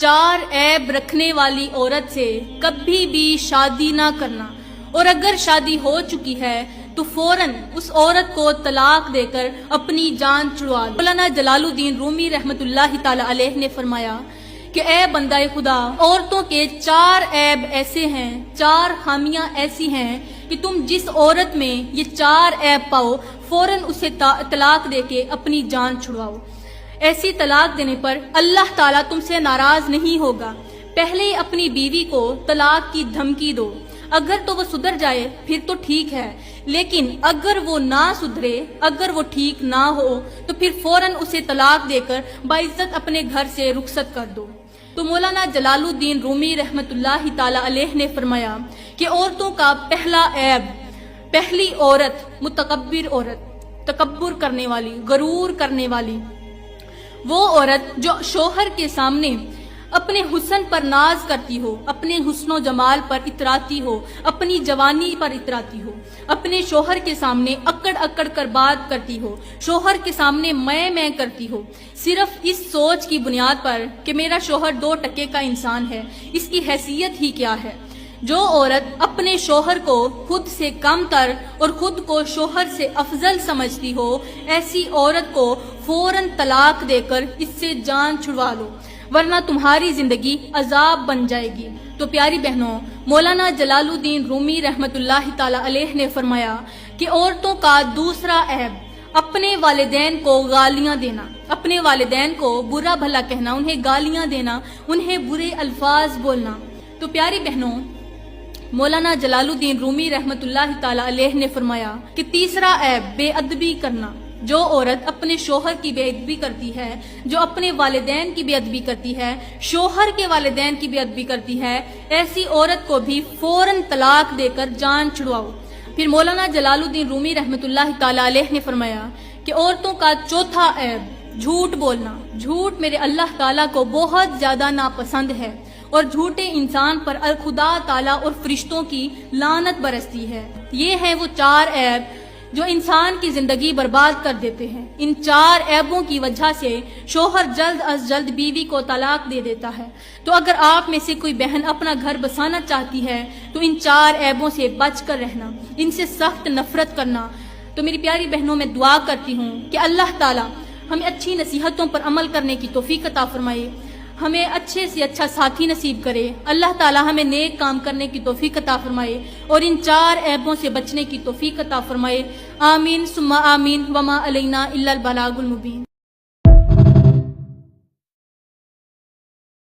चार ऐब रखने वाली औरत से कभी भी शादी ना करना, और अगर शादी हो चुकी है तो फौरन उस औरत को तलाक देकर अपनी जान छुड़वा लो। मौलाना जलालुद्दीन रूमी रहमतुल्लाहि ताला अलैह ने फरमाया कि ए बंदा खुदा, औरतों के चार ऐब ऐसे हैं, चार खामियां ऐसी हैं कि तुम जिस औरत में ये चार ऐब पाओ फौरन उसे तलाक देके अपनी जान छुड़वाओ। ऐसी तलाक देने पर अल्लाह ताला तुमसे नाराज नहीं होगा। पहले अपनी बीवी को तलाक की धमकी दो, अगर तो वो सुधर जाए फिर तो ठीक है, लेकिन अगर वो ना सुधरे, अगर वो ठीक ना हो तो फिर फौरन उसे तलाक देकर बाइज्जत अपने घर से रुखसत कर दो। तो मौलाना जलालुद्दीन रूमी रहमतुल्लाहि ताला अलैह ने फरमाया कि औरतों का पहला ऐब, पहली औरत मुतकब्बिर औरत, तकब्बुर करने वाली, गरूर करने वाली, वो औरत जो शोहर के सामने अपने हुस्न पर नाज करती हो, अपने हुस्नो जमाल पर इतराती हो, अपनी जवानी पर इतराती हो, अपने शोहर के सामने अकड़ अकड़ कर बात करती हो, शोहर के सामने मैं करती हो, सिर्फ इस सोच की बुनियाद पर कि मेरा शोहर 2 टके का इंसान है, इसकी हैसियत ही क्या है। जो औरत अपने शोहर को खुद से कम तर और खुद को शोहर से अफजल समझती हो, ऐसी औरत को फौरन तलाक देकर इससे जान छुड़वा लो, वरना तुम्हारी जिंदगी अजाब बन जाएगी। तो प्यारी बहनों, मौलाना जलालुद्दीन रूमी रहमतुल्लाहि ताला अलैह ने फरमाया कि औरतों का दूसरा ऐब अपने वालिदैन को गालियां देना, अपने वालिदैन को बुरा भला कहना, उन्हें गालियां देना, उन्हें बुरे अल्फाज बोलना। तो प्यारी बहनों, मौलाना जलालुद्दीन रूमी रहमतुल्लाहि ताला अलैह ने फरमाया कि तीसरा ऐब बेअदबी करना। जो औरत अपने शोहर की बेअदबी करती है, जो अपने वालिदैन की बेअदबी करती है, शोहर के वालिदैन की बेअदबी करती है, ऐसी औरत को भी फौरन तलाक देकर जान छुड़वाओ। फिर मौलाना जलालुद्दीन रूमी रहमतुल्लाहि ताला अलैह ने फरमाया कि औरतों का चौथा ऐब झूठ बोलना। झूठ मेरे अल्लाह ताला को बहुत ज्यादा नापसंद है और झूठे इंसान पर खुदा ताला और फरिश्तों की लानत बरसती है। ये है वो 4 ऐब जो इंसान की जिंदगी बर्बाद कर देते हैं। इन 4 ऐबों की वजह से शोहर जल्द अज जल्द बीवी को तलाक दे देता है। तो अगर आप में से कोई बहन अपना घर बसाना चाहती है तो इन 4 ऐबों से बच कर रहना, इनसे सख्त नफरत करना। तो मेरी प्यारी बहनों, मैं दुआ करती हूँ कि अल्लाह ताला हमें अच्छी नसीहतों पर अमल करने की तौफीक अता फरमाए, हमें अच्छे से अच्छा साथी नसीब करे। अल्लाह ताला हमें नेक काम करने की तौफीक अता फरमाए और इन 4 ऐबों से बचने की तौफीक अता फरमाए। आमीन सुम्मा आमीन, वमा अलैना इल्लल बलागुल मुबीन।